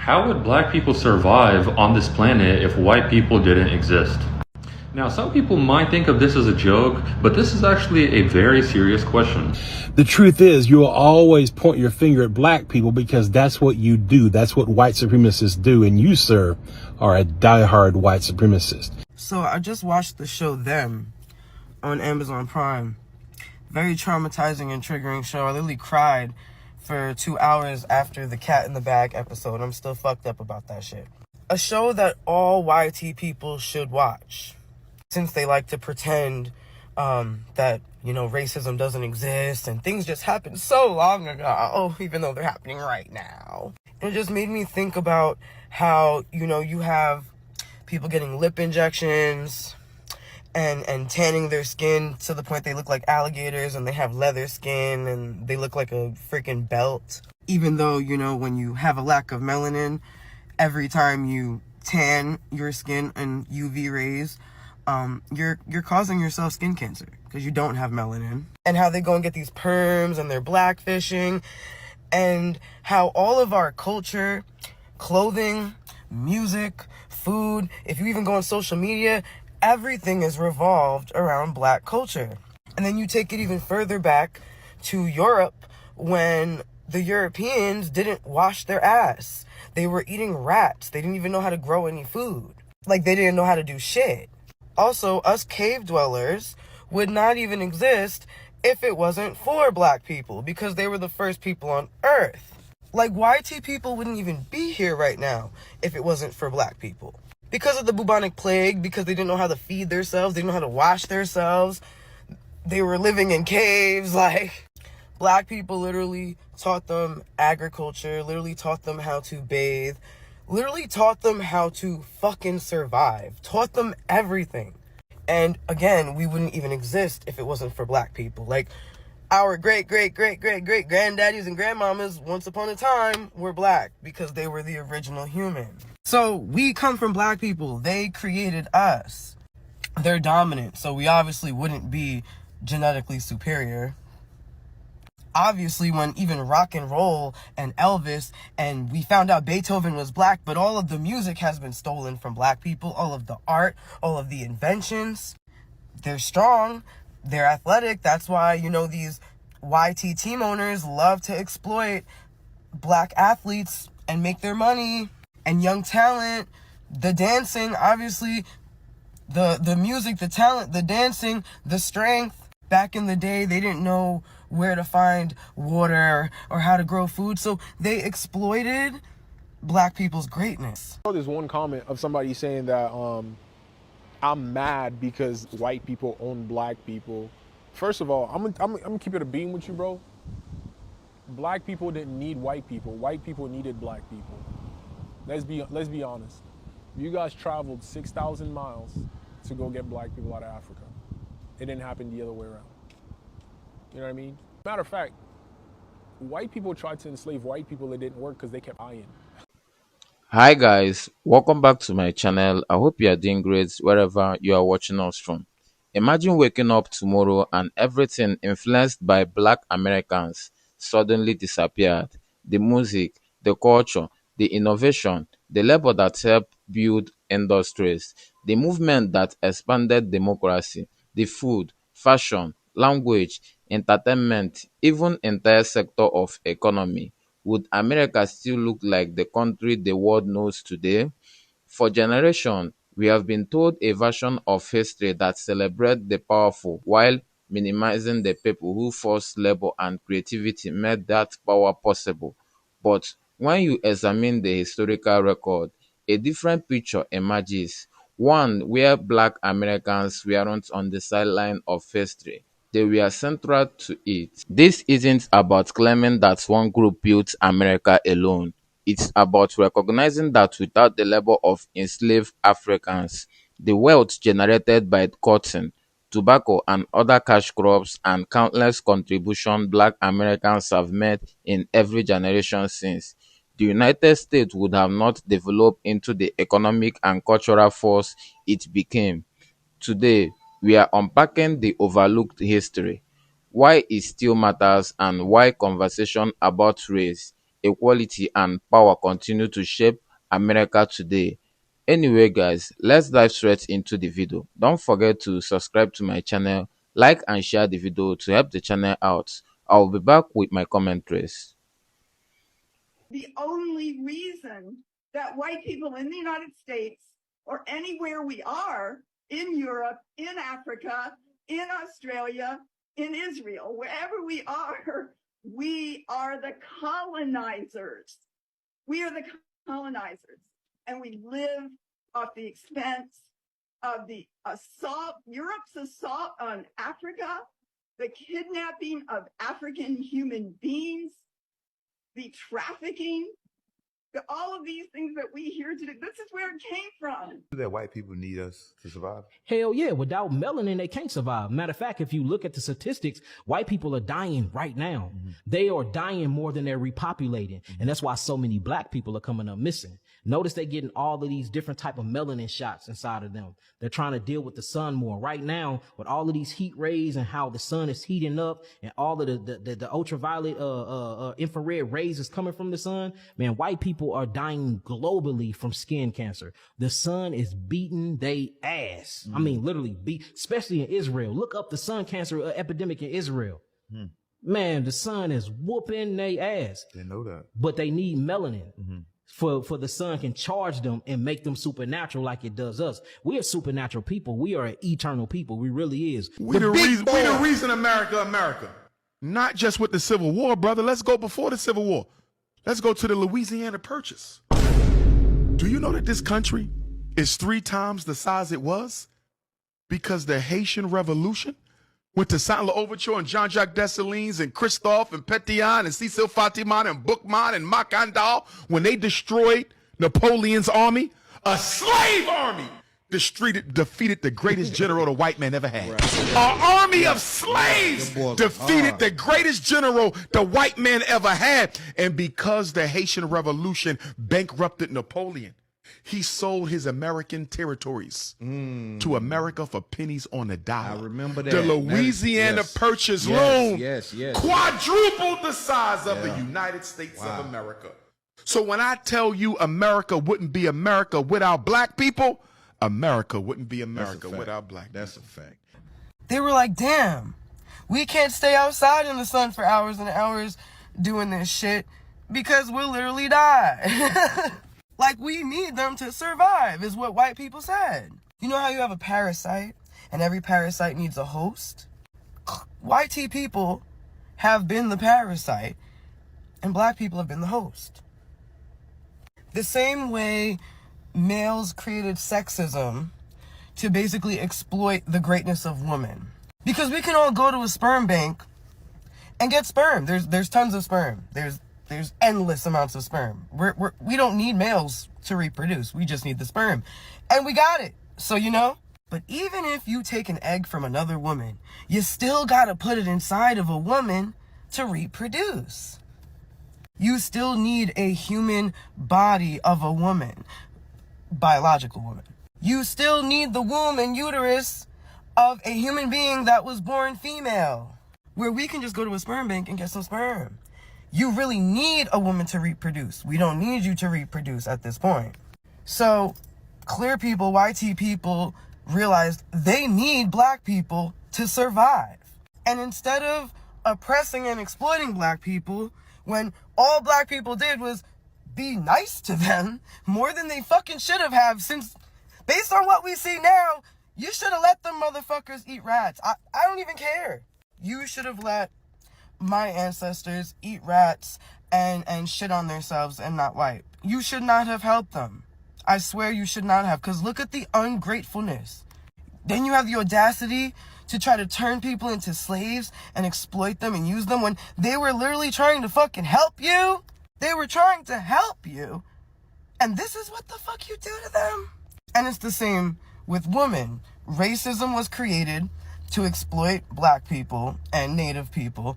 How would black people survive on this planet if white people didn't exist? Now, some people might think of this as a joke, but this is actually a very serious question. The truth is, you will always point your finger at black people because that's what you do. That's what white supremacists do. And you, sir, are a diehard white supremacist. So I just watched the show Them on Amazon Prime. Very traumatizing and triggering show. I literally cried for 2 hours after the Cat in the Bag episode. I'm still fucked up about that shit. A show that all YT people should watch, since they like to pretend that, racism doesn't exist and things just happened so long ago, even though they're happening right now. And it just made me think about how, you have people getting lip injections and tanning their skin to the point they look like alligators, and they have leather skin and they look like a freaking belt. Even though, when you have a lack of melanin, every time you tan your skin in UV rays, you're causing yourself skin cancer because you don't have melanin. And how they go and get these perms and they're blackfishing, and how all of our culture, clothing, music, food, if you even go on social media, everything is revolved around black culture. And then you take it even further back to Europe, when the Europeans didn't wash their ass. They were eating rats. They didn't even know how to grow any food. Like, they didn't know how to do shit. Also, us cave dwellers would not even exist if it wasn't for black people, because they were the first people on Earth. Like, YT people wouldn't even be here right now if it wasn't for black people. Because of the bubonic plague, because they didn't know how to feed themselves, they didn't know how to wash themselves, they were living in caves. Like, black people literally taught them agriculture, literally taught them how to bathe, literally taught them how to fucking survive, taught them everything. And again, we wouldn't even exist if it wasn't for black people. Like, our great granddaddies and grandmamas once upon a time were black because they were the original human. So we come from black people. They created us. They're dominant, so we obviously wouldn't be genetically superior. Obviously, when even rock and roll and Elvis, and we found out Beethoven was black, but all of the music has been stolen from black people, all of the art, all of the inventions. They're strong, they're athletic. That's why, these YT team owners love to exploit black athletes and make their money. And young talent, the dancing, obviously, the music, the talent, the dancing, the strength. Back in the day, they didn't know where to find water or how to grow food, so they exploited black people's greatness. There's one comment of somebody saying that I'm mad because white people own black people. First of all, I'm gonna keep it a beam with you, bro. Black people didn't need white people. White people needed black people. Let's be honest. You guys traveled 6,000 miles to go get black people out of Africa. It didn't happen the other way around. You know what I mean? Matter of fact, white people tried to enslave white people. It didn't work because they kept lying. Hi guys, welcome back to my channel. I hope you are doing great wherever you are watching us from. Imagine waking up tomorrow and everything influenced by black Americans suddenly disappeared. The music, the culture, the innovation, the labor that helped build industries, the movement that expanded democracy, the food, fashion, language, entertainment, even entire sector of economy. Would America still look like the country the world knows today? For generations, we have been told a version of history that celebrates the powerful while minimizing the people who forced labor and creativity made that power possible. But when you examine the historical record, a different picture emerges, one where black Americans weren't on the sideline of history. They were central to it. This isn't about claiming that one group built America alone. It's about recognizing that without the labor of enslaved Africans, the wealth generated by cotton, tobacco, and other cash crops, and countless contributions black Americans have made in every generation since, the United States would have not developed into the economic and cultural force it became. Today, we are unpacking the overlooked history, why it still matters, and why conversation about race, equality, and power continue to shape America today. Anyway, guys, let's dive straight into the video. Don't forget to subscribe to my channel, like and share the video to help the channel out. I'll be back with my commentaries. The only reason that white people in the United States or anywhere we are, in Europe, in Africa, in Australia, in Israel, wherever we are the colonizers. We are the colonizers, and we live off the expense of the assault, Europe's assault on Africa, the kidnapping of African human beings, the trafficking, all of these things that we hear today. This is where it came from. That white people need us to survive? Hell yeah, without melanin, they can't survive. Matter of fact, if you look at the statistics, white people are dying right now. They are dying more than they're repopulating. And that's why so many black people are coming up missing. Notice they're getting all of these different type of melanin shots inside of them. They're trying to deal with the sun more. Right now, with all of these heat rays and how the sun is heating up and all of the ultraviolet infrared rays is coming from the sun, man, white people are dying globally from skin cancer. The sun is beating they ass. I mean, literally beat, especially in Israel. Look up the sun cancer epidemic in Israel. Man, the sun is whooping they ass. Didn't know that. But they need melanin. For the sun can charge them and make them supernatural like it does us. We are supernatural people. We are an eternal people. We really is. We the reason America. Not just with the Civil War, brother. Let's go before the Civil War. Let's go to the Louisiana Purchase. Do you know that this country is 3 times the size it was? Because the Haitian Revolution went to Saint Overture and Jean-Jacques Dessalines and Christophe and Pétion and Cecil Fatiman and Boukman and Macandal, when they destroyed Napoleon's army, a slave army defeated the greatest general the white man ever had. An army of slaves defeated the greatest general the white man ever had. And because the Haitian Revolution bankrupted Napoleon, he sold his American territories to America for pennies on the dollar. I remember that. The Louisiana Purchase loan quadrupled the size of the United States of America. So when I tell you America wouldn't be America without black people, America wouldn't be America without black people. That's a fact. They were like, damn, we can't stay outside in the sun for hours and hours doing this shit because we'll literally die. Like, we need them to survive, is what white people said. You know how you have a parasite, and every parasite needs a host? YT people have been the parasite, and black people have been the host. The same way males created sexism to basically exploit the greatness of women. Because we can all go to a sperm bank and get sperm. There's tons of sperm. There's endless amounts of sperm. We don't need males to reproduce. We just need the sperm. And we got it. So, you know. But even if you take an egg from another woman, you still gotta put it inside of a woman to reproduce. You still need a human body of a woman. Biological woman. You still need the womb and uterus of a human being that was born female. Where we can just go to a sperm bank and get some sperm. You really need a woman to reproduce. We don't need you to reproduce at this point. So, clear people, YT people, realized they need black people to survive. And instead of oppressing and exploiting black people, when all black people did was be nice to them, more than they fucking should have, since, based on what we see now, you should have let them motherfuckers eat rats. I don't even care. You should have let my ancestors eat rats and shit on themselves and not wipe. You should not have helped them. I swear you should not have, because look at the ungratefulness. Then you have the audacity to try to turn people into slaves and exploit them and use them when they were literally trying to fucking help you. They were trying to help you. And this is what the fuck you do to them? And it's the same with women. Racism was created to exploit black people and native people.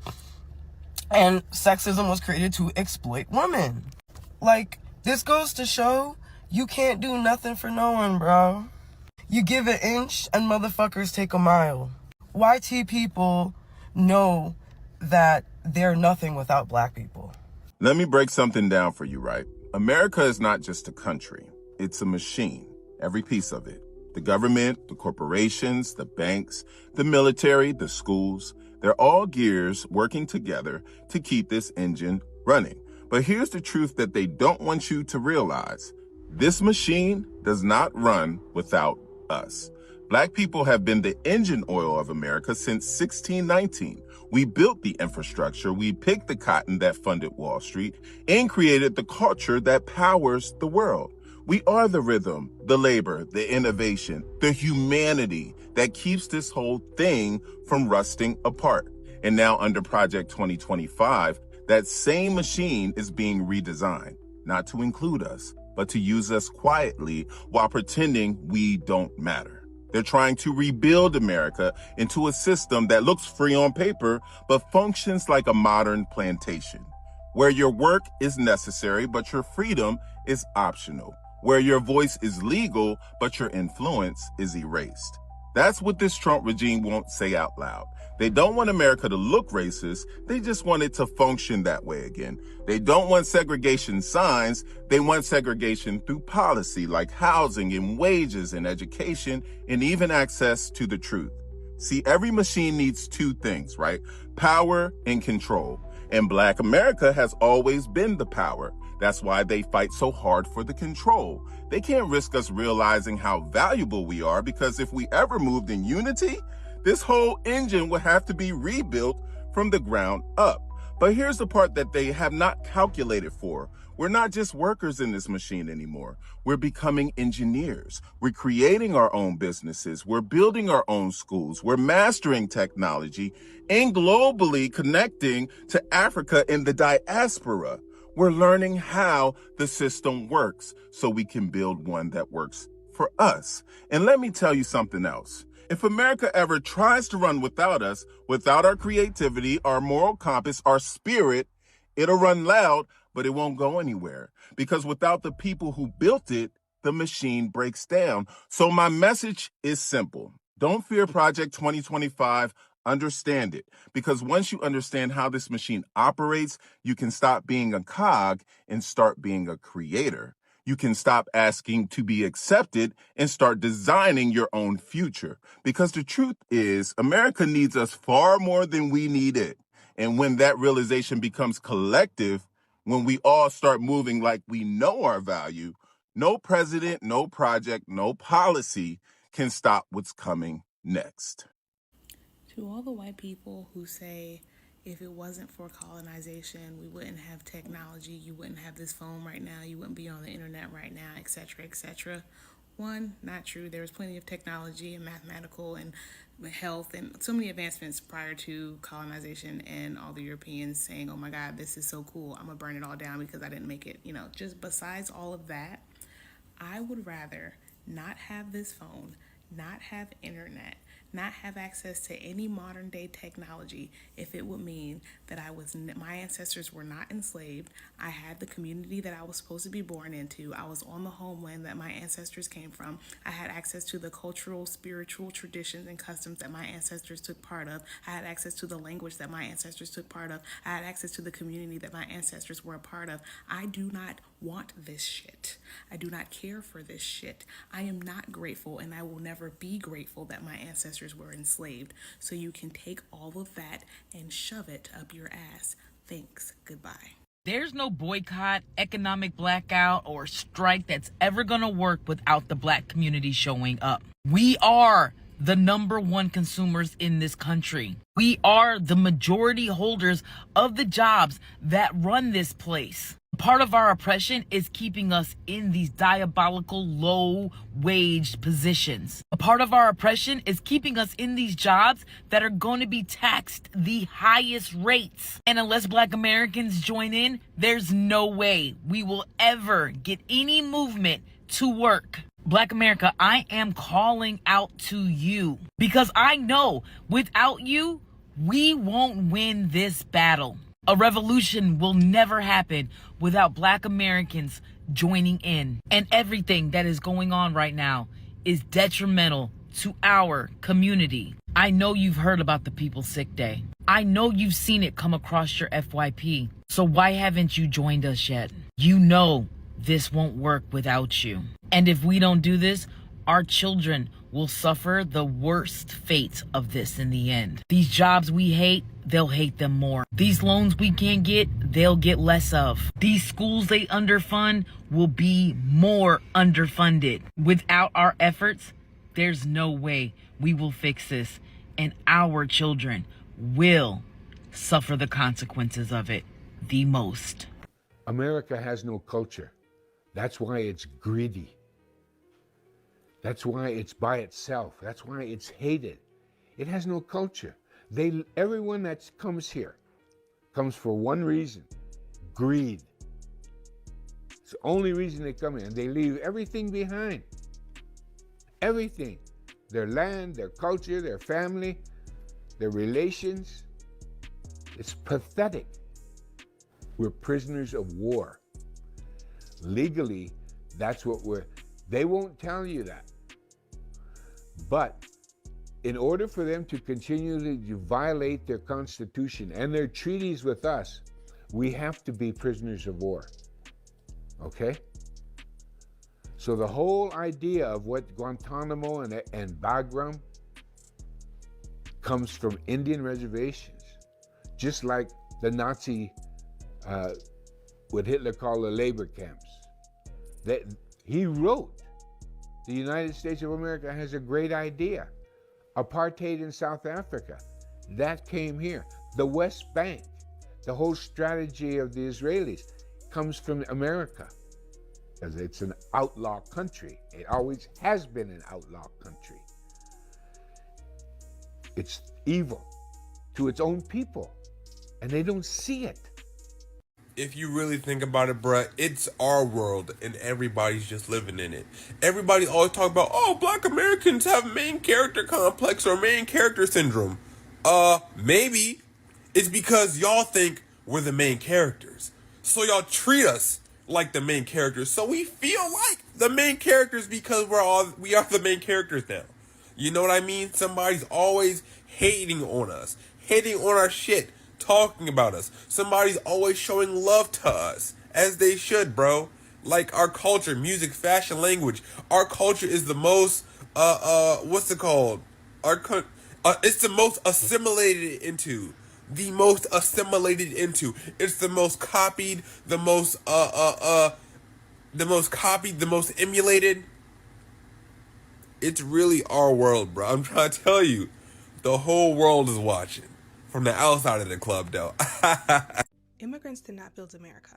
And sexism was created to exploit women. Like, this goes to show you can't do nothing for no one, bro. You give an inch and motherfuckers take a mile. YT people know that they're nothing without black people. Let me break something down for you, right? America is not just a country. It's a machine, every piece of it. The government, the corporations, the banks, the military, the schools, they're all gears working together to keep this engine running. But here's the truth that they don't want you to realize. This machine does not run without us. Black people have been the engine oil of America since 1619. We built the infrastructure, we picked the cotton that funded Wall Street, and created the culture that powers the world. We are the rhythm, the labor, the innovation, the humanity that keeps this whole thing from rusting apart. And now under Project 2025, that same machine is being redesigned, not to include us, but to use us quietly while pretending we don't matter. They're trying to rebuild America into a system that looks free on paper, but functions like a modern plantation, where your work is necessary, but your freedom is optional, where your voice is legal, but your influence is erased. That's what this Trump regime won't say out loud. They don't want America to look racist. They just want it to function that way again. They don't want segregation signs. They want segregation through policy like housing and wages and education and even access to the truth. See, every machine needs two things, right? Power and control. And Black America has always been the power. That's why they fight so hard for the control. They can't risk us realizing how valuable we are, because if we ever moved in unity, this whole engine would have to be rebuilt from the ground up. But here's the part that they have not calculated for. We're not just workers in this machine anymore. We're becoming engineers. We're creating our own businesses. We're building our own schools. We're mastering technology and globally connecting to Africa and the diaspora. We're learning how the system works so we can build one that works for us. And let me tell you something else. If America ever tries to run without us, without our creativity, our moral compass, our spirit, it'll run loud, but it won't go anywhere. Because without the people who built it, the machine breaks down. So my message is simple. Don't fear Project 2025. Understand it. Because once you understand how this machine operates, you can stop being a cog and start being a creator. You can stop asking to be accepted and start designing your own future. Because the truth is, America needs us far more than we need it. And when that realization becomes collective, when we all start moving like we know our value, no president, no project, no policy can stop what's coming next. To all the white people who say, if it wasn't for colonization, we wouldn't have technology, you wouldn't have this phone right now, you wouldn't be on the internet right now, etc., etc. One, not true. There was plenty of technology and mathematical and health and so many advancements prior to colonization, and all the Europeans saying, oh my God, this is so cool, I'm gonna burn it all down because I didn't make it. Just besides all of that, I would rather not have this phone, not have internet, not have access to any modern day technology if it would mean that my ancestors were not enslaved. I had the community that I was supposed to be born into. I was on the homeland that my ancestors came from. I had access to the cultural, spiritual traditions and customs that my ancestors took part of. I had access to the language that my ancestors took part of. I had access to the community that my ancestors were a part of. I do not want this shit. I do not care for this shit. I am not grateful, and I will never be grateful that my ancestors were enslaved. So you can take all of that and shove it up your ass. Thanks. Goodbye. There's no boycott, economic blackout, or strike that's ever gonna work without the Black community showing up. We are the #1 consumers in this country. We are the majority holders of the jobs that run this place. Part of our oppression is keeping us in these diabolical low-waged positions. A part of our oppression is keeping us in these jobs that are going to be taxed the highest rates. And unless Black Americans join in, there's no way we will ever get any movement to work. Black America, I am calling out to you because I know without you, we won't win this battle. A revolution will never happen without Black Americans joining in. And everything that is going on right now is detrimental to our community. I know you've heard about the People's Sick Day. I know you've seen it come across your FYP. So why haven't you joined us yet? You know this won't work without you. And if we don't do this, our children will suffer the worst fate of this in the end. These jobs we hate, they'll hate them more. These loans we can't get, they'll get less of. These schools they underfund will be more underfunded. Without our efforts, there's no way we will fix this, and our children will suffer the consequences of it the most. America has no culture. That's why it's greedy. That's why it's by itself. That's why it's hated. It has no culture. Everyone that comes here comes for one reason: greed. It's the only reason they come here, and they leave everything behind. Everything. Their land, their culture, their family, their relations. It's pathetic. We're prisoners of war. Legally, that's what they won't tell you that. But in order for them to continually violate their constitution and their treaties with us, we have to be prisoners of war. Okay? So the whole idea of what Guantanamo and Bagram comes from Indian reservations, just like the Nazi, what Hitler called the labor camps. He wrote, the United States of America has a great idea. Apartheid in South Africa, that came here. The West Bank, the whole strategy of the Israelis comes from America, because it's an outlaw country. It always has been an outlaw country. It's evil to its own people, and they don't see it. If you really think about it, bruh, it's our world and everybody's just living in it. Everybody always talk about, oh, black Americans have main character complex or main character syndrome. Maybe it's because y'all think we're the main characters. So y'all treat us like the main characters. So we feel like the main characters because we are the main characters now. You know what I mean? Somebody's always hating on us, hating on our shit, talking about us. Somebody's always showing love to us, as they should, bro. Like our culture, music, fashion, language. Our culture is the most what's it called? It's the most assimilated into. The most assimilated into. It's the most copied, the most copied, the most emulated. It's really our world, bro. I'm trying to tell you. The whole world is watching. From the outside of the club, though. Immigrants did not build America.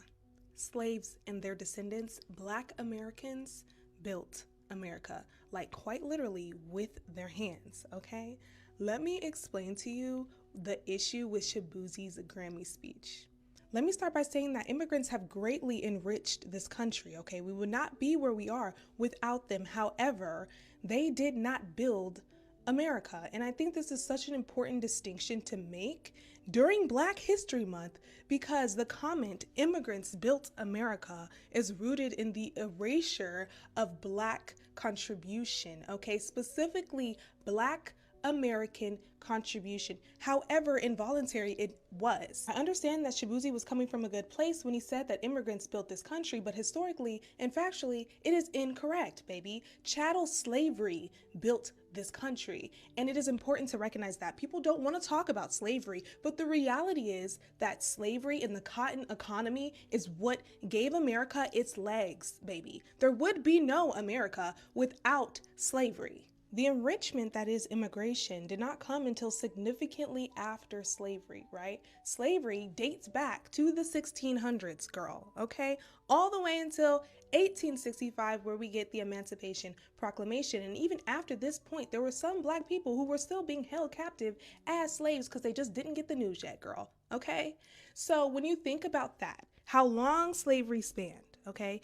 Slaves and their descendants, black Americans, built America. Like quite literally with their hands, okay? Let me explain to you the issue with Shabuzi's Grammy speech. Let me start by saying that immigrants have greatly enriched this country, okay? We would not be where we are without them. However, they did not build America. And I think this is such an important distinction to make during Black History Month, because the comment, immigrants built America, is rooted in the erasure of Black contribution, okay? Specifically, Black American contribution, however involuntary it was. I understand that Shabuzi was coming from a good place when he said that immigrants built this country, but historically and factually, it is incorrect, baby. Chattel slavery built this country, and it is important to recognize that. People don't want to talk about slavery, but the reality is that slavery in the cotton economy is what gave America its legs, baby. There would be no America without slavery. The enrichment that is immigration did not come until significantly after slavery, right? Slavery dates back to the 1600s, girl, okay? All the way until 1865, where we get the Emancipation Proclamation. And even after this point, there were some Black people who were still being held captive as slaves because they just didn't get the news yet, girl, okay? So when you think about that, how long slavery spanned, okay?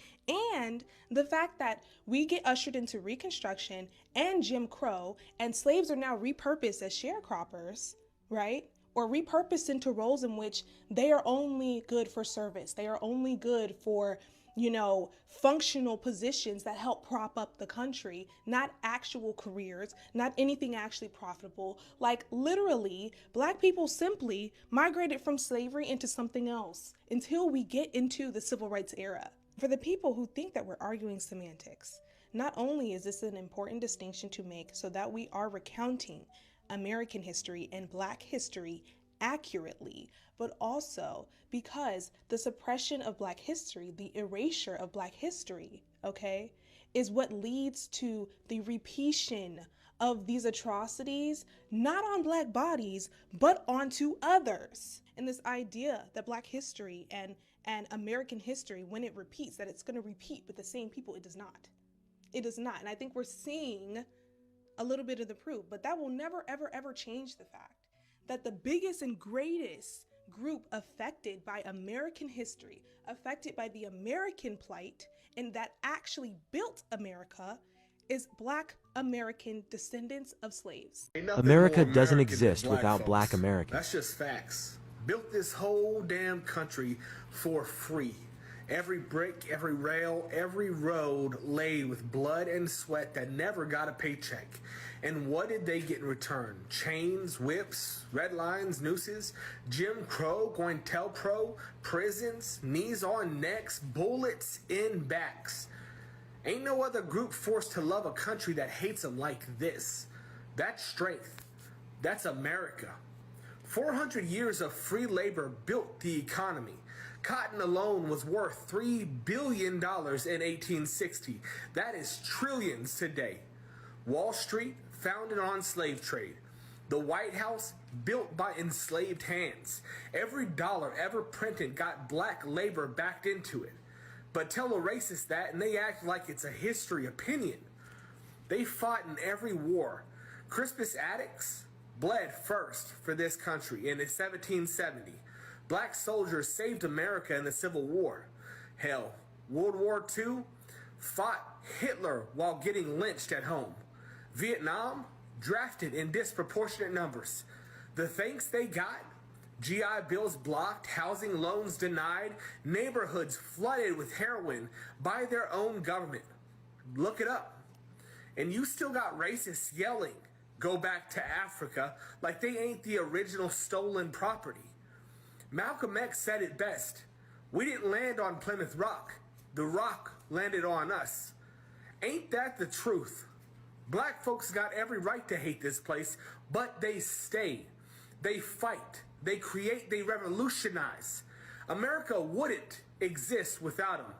And the fact that we get ushered into Reconstruction and Jim Crow, and slaves are now repurposed as sharecroppers, right? Or repurposed into roles in which they are only good for service. They are only good for functional positions that help prop up the country, not actual careers, not anything actually profitable. Like literally, Black people simply migrated from slavery into something else until we get into the civil rights era. For the people who think that we're arguing semantics, not only is this an important distinction to make so that we are recounting American history and Black history accurately, but also because the suppression of Black history, the erasure of Black history, okay, is what leads to the repetition of these atrocities, not on Black bodies, but onto others. And this idea that Black history and American history, when it repeats, that it's going to repeat with the same people, it does not. It does not. And I think we're seeing a little bit of the proof, but that will never, ever, ever change the fact that the biggest and greatest group affected by American history, affected by the American plight, and that actually built America is Black American descendants of slaves. America doesn't exist without Black Americans. That's just facts. Built this whole damn country for free. Every brick, every rail, every road laid with blood and sweat that never got a paycheck. And what did they get in return? Chains, whips, red lines, nooses, Jim Crow, COINTELPRO, prisons, knees on necks, bullets in backs. Ain't no other group forced to love a country that hates them like this. That's strength. That's America. 400 years of free labor built the economy. Cotton alone was worth $3 billion in 1860. That is trillions today. Wall Street, founded on slave trade. The White House, built by enslaved hands. Every dollar ever printed got Black labor backed into it. But tell a racist that and they act like it's a history opinion. They fought in every war. Crispus Attucks bled first for this country in 1770. Black soldiers saved America in the Civil War. Hell, World War II fought Hitler while getting lynched at home. Vietnam drafted in disproportionate numbers. The thanks they got: GI Bills blocked, housing loans denied, neighborhoods flooded with heroin by their own government. Look it up. And you still got racists yelling, "Go back to Africa," like they ain't the original stolen property. Malcolm X said it best. We didn't land on Plymouth Rock. The rock landed on us. Ain't that the truth? Black folks got every right to hate this place, but they stay. They fight. They create. They revolutionize. America wouldn't exist without them,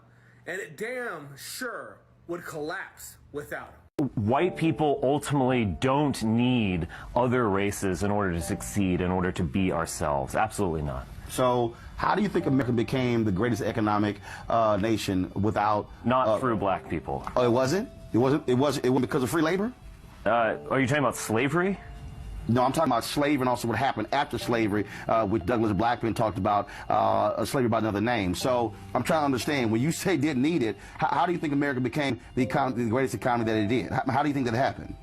and it damn sure would collapse without them. White people ultimately don't need other races in order to succeed, in order to be ourselves. Absolutely not. So how do you think America became the greatest economic nation without... Not through Black people. Oh, it wasn't? It wasn't because of free labor? Are you talking about slavery? No, I'm talking about slavery and also what happened after slavery, which Douglas Blackman talked about, slavery by another name. So I'm trying to understand, when you say didn't need it, how do you think America became the greatest economy that it did? How do you think that happened?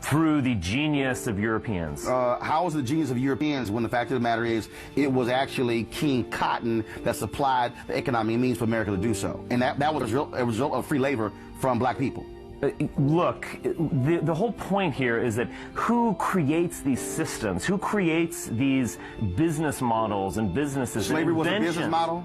Through the genius of Europeans. How was the genius of Europeans when the fact of the matter is it was actually King Cotton that supplied the economic means for America to do so? And that was a result of free labor from Black people. Look, the whole point here is that who creates these systems? Who creates these business models and businesses? Slavery was a business model?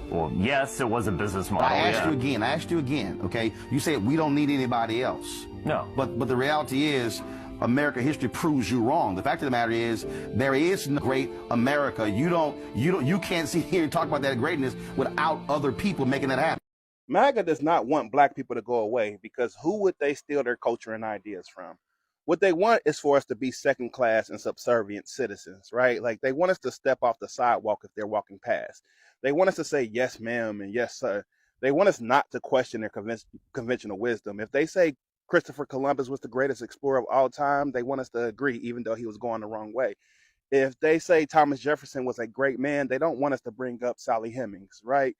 Well, yes, it was a business model. I asked you again, okay? You said we don't need anybody else. No. But the reality is, American history proves you wrong. The fact of the matter is, there is no great America. You can't sit here and talk about that greatness without other people making that happen. MAGA does not want Black people to go away, because who would they steal their culture and ideas from? What they want is for us to be second class and subservient citizens, right? Like, they want us to step off the sidewalk if they're walking past. They want us to say yes, ma'am, and yes, sir. They want us not to question their conventional wisdom. If they say Christopher Columbus was the greatest explorer of all time, they want us to agree, even though he was going the wrong way. If they say Thomas Jefferson was a great man, they don't want us to bring up Sally Hemings, right?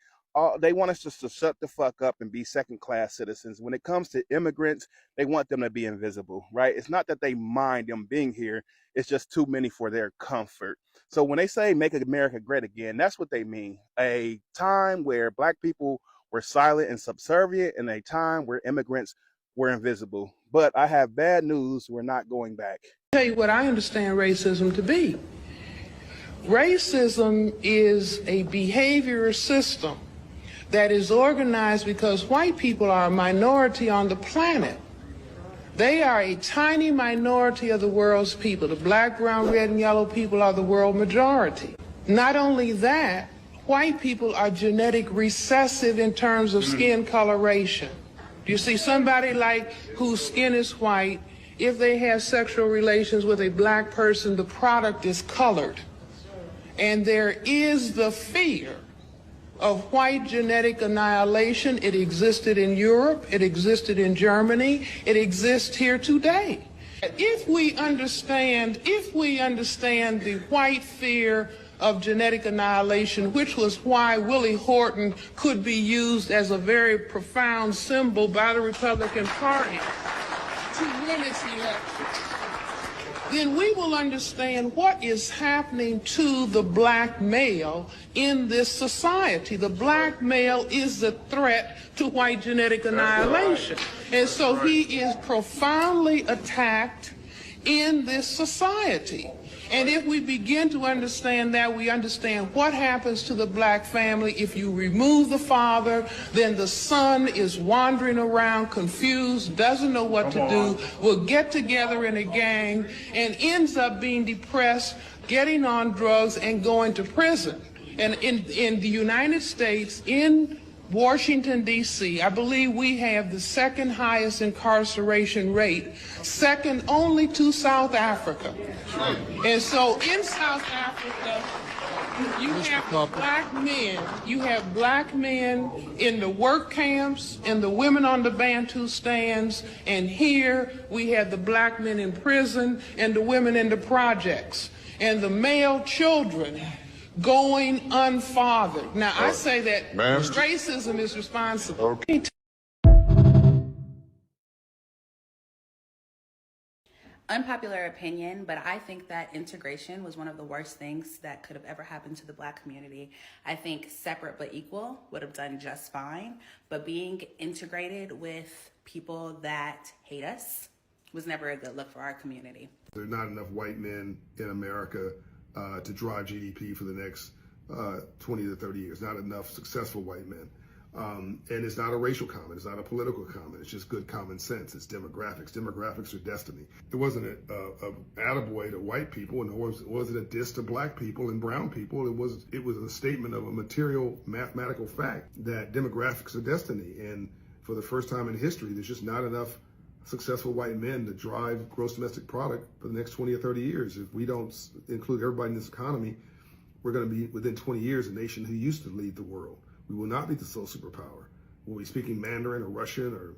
They want us just to shut the fuck up and be second-class citizens. When it comes to immigrants, they want them to be invisible, right? It's not that they mind them being here. It's just too many for their comfort. So when they say make America great again, that's what they mean. A time where Black people were silent and subservient in a time where immigrants were invisible. But I have bad news, we're not going back. Tell you what I understand racism to be. Racism is a behavior system that is organized because white people are a minority on the planet. They are a tiny minority of the world's people. The black, brown, red, and yellow people are the world majority. Not only that, white people are genetic recessive in terms of skin coloration. You see somebody like whose skin is white, if they have sexual relations with a black person, the product is colored. And there is the fear of white genetic annihilation. It existed in Europe, it existed in Germany, it exists here today. If we understand the white fear of genetic annihilation, which was why Willie Horton could be used as a very profound symbol by the Republican Party to win its election, then we will understand what is happening to the black male in this society. The black male is the threat to white genetic annihilation. And so he is profoundly attacked in this society. And if we begin to understand that, we understand what happens to the black family. If you remove the father, then the son is wandering around confused, doesn't know what to do, will get together in a gang, and ends up being depressed, getting on drugs, and going to prison. And in the United States, in Washington, D.C., I believe we have the second highest incarceration rate, second only to South Africa. And so in South Africa, you have black men in the work camps and the women on the Bantu stands, and here we have the black men in prison and the women in the projects, and the male children going unfathered. Now, I say that racism is responsible. Unpopular opinion, but I think that integration was one of the worst things that could have ever happened to the black community. I think separate but equal would have done just fine, but being integrated with people that hate us was never a good look for our community. There are not enough white men in America to drive GDP for the next 20 to 30 years. Not enough successful white men. And it's not a racial comment. It's not a political comment. It's just good common sense. It's demographics. Demographics are destiny. It wasn't a attaboy to white people, and it wasn't a diss to black people and brown people. It was a statement of a material mathematical fact that demographics are destiny. And for the first time in history, there's just not enough successful white men to drive gross domestic product for the next 20 or 30 years. If we don't include everybody in this economy, we're going to be, within 20 years, a nation who used to lead the world. We will not be the sole superpower. We'll be speaking Mandarin or Russian or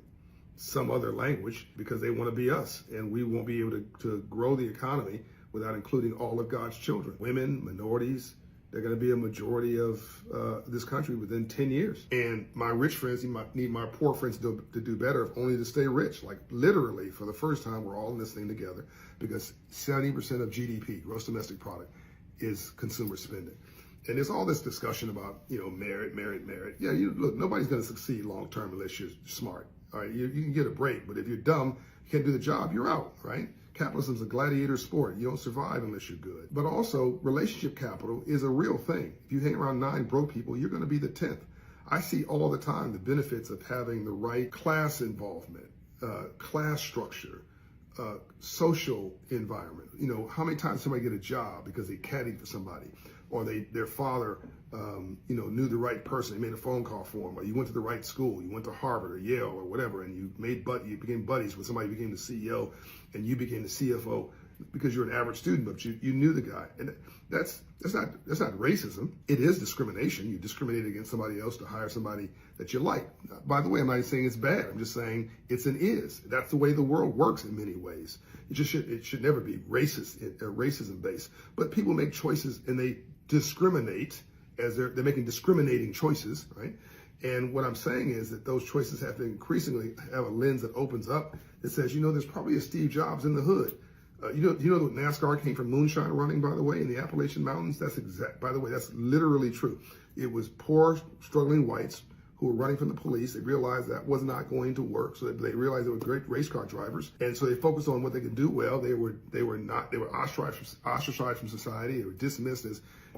some other language because they want to be us. And we won't be able to grow the economy without including all of God's children. Women, minorities, they're going to be a majority of this country within 10 years. And my rich friends need my poor friends to do better, if only to stay rich. Like literally, for the first time, we're all in this thing together because 70% of GDP, gross domestic product, is consumer spending. And there's all this discussion about, merit. Yeah, look, nobody's going to succeed long-term unless you're smart. All right, you can get a break, but if you're dumb, you can't do the job, you're out, right? Capitalism's a gladiator sport. You don't survive unless you're good. But also, relationship capital is a real thing. If you hang around 9 broke people, you're going to be the 10th. I see all the time the benefits of having the right class involvement, class structure, social environment. How many times somebody get a job because they caddied for somebody, or their father, knew the right person. They made a phone call for them, or you went to the right school, you went to Harvard or Yale or whatever, and you became buddies with somebody who became the CEO, and you became the CFO because you're an average student, but you knew the guy. And that's not racism. It is discrimination. You discriminate against somebody else to hire somebody that you like. By the way, I'm not saying it's bad. I'm just saying it's an is. That's the way the world works in many ways. It should never be racism based. But people make choices and they discriminate as they're making discriminating choices, right? And what I'm saying is that those choices have to increasingly have a lens that opens up that says, there's probably a Steve Jobs in the hood. You know that NASCAR came from moonshine running, by the way, in the Appalachian Mountains? By the way, that's literally true. It was poor, struggling whites who were running from the police. They realized that was not going to work, so they realized they were great race car drivers, and so they focused on what they could do well. They were ostracized from society. They were dismissed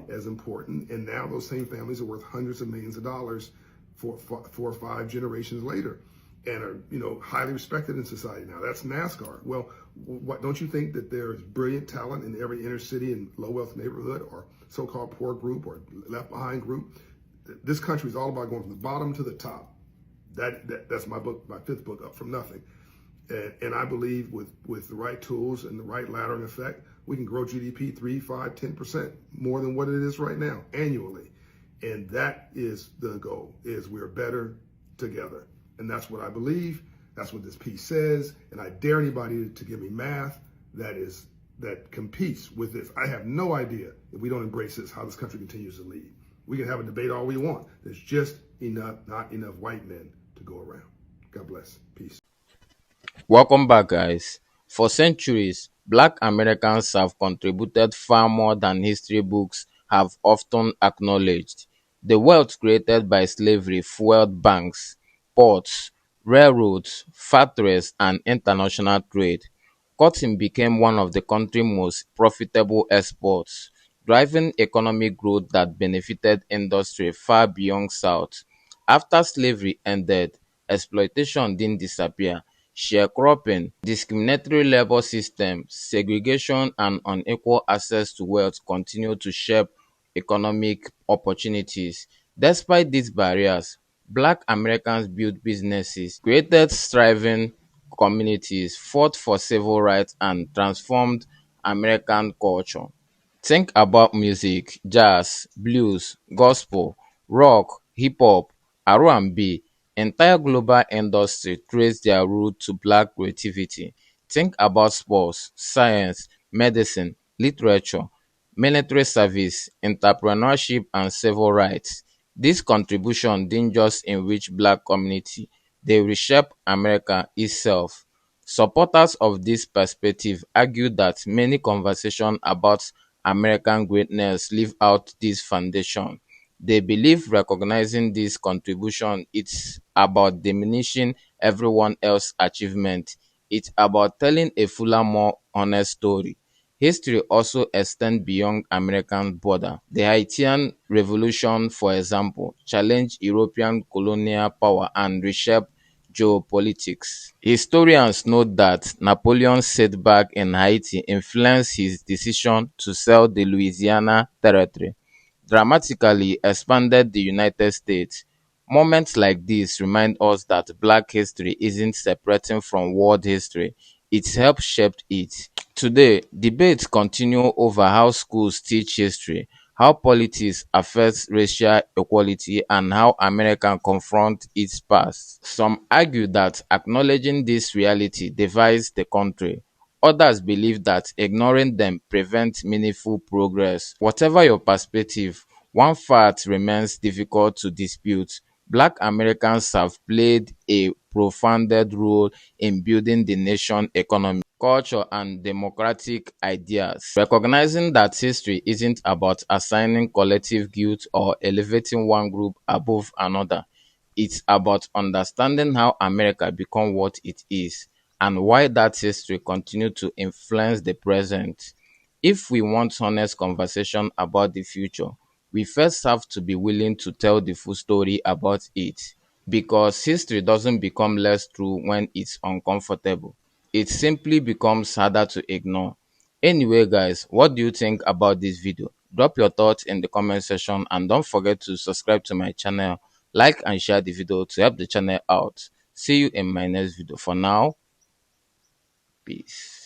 as important, and now those same families are worth hundreds of millions of dollars 4 or 5 generations later, and are highly respected in society now. That's NASCAR. Well, what don't you think that there is brilliant talent in every inner city and low wealth neighborhood or so-called poor group or left behind group? This country is all about going from the bottom to the top. That's my book, my 5th book, Up From Nothing. And I believe with the right tools and the right laddering effect, we can grow GDP 3, 5, 10% more than what it is right now annually. And that is the goal, is we're better together. And that's what I believe. That's what this piece says. And I dare anybody to give me math that competes with this. I have no idea, if we don't embrace this, how this country continues to lead. We can have a debate all we want. There's just not enough white men to go around. God bless. Peace. Welcome back, guys. For centuries, Black Americans have contributed far more than history books have often acknowledged. The wealth created by slavery fueled banks, ports, railroads, factories, and international trade. Cotton became one of the country's most profitable exports, driving economic growth that benefited industry far beyond South. After slavery ended, exploitation didn't disappear. Sharecropping, discriminatory labor systems, segregation, and unequal access to wealth continue to shape economic opportunities. Despite these barriers, Black Americans built businesses, created thriving communities, fought for civil rights, and transformed American culture. Think about music: jazz, blues, gospel, rock, hip hop, R&B. Entire global industry trace their root to Black creativity. Think about sports, science, medicine, literature, military service, entrepreneurship, and civil rights. This contribution didn't just enrich Black community, they reshaped America itself. Supporters of this perspective argue that many conversations about American greatness leave out this foundation. They believe recognizing this contribution it's about diminishing everyone else's achievement. It's about telling a fuller, more honest story. History also extends beyond American border. The Haitian Revolution, for example, challenged European colonial power and reshaped geopolitics. Historians note that Napoleon's setback in Haiti influenced his decision to sell the Louisiana Territory, dramatically expanded the United States. Moments like this remind us that Black history isn't separating from world history, it helped shape it. Today, debates continue over how schools teach history, how politics affects racial equality, and how America confront its past. Some argue that acknowledging this reality divides the country. Others believe that ignoring them prevents meaningful progress. Whatever your perspective, one fact remains difficult to dispute: Black Americans have played a profound role in building the nation's economy, culture, and democratic ideas. Recognizing that history isn't about assigning collective guilt or elevating one group above another, it's about understanding how America became what it is and why that history continues to influence the present. If we want honest conversation about the future, we first have to be willing to tell the full story about it. Because history doesn't become less true when it's uncomfortable. It simply becomes harder to ignore. Anyway, guys, what do you think about this video? Drop your thoughts in the comment section and don't forget to subscribe to my channel, like and share the video to help the channel out. See you in my next video. For now, peace.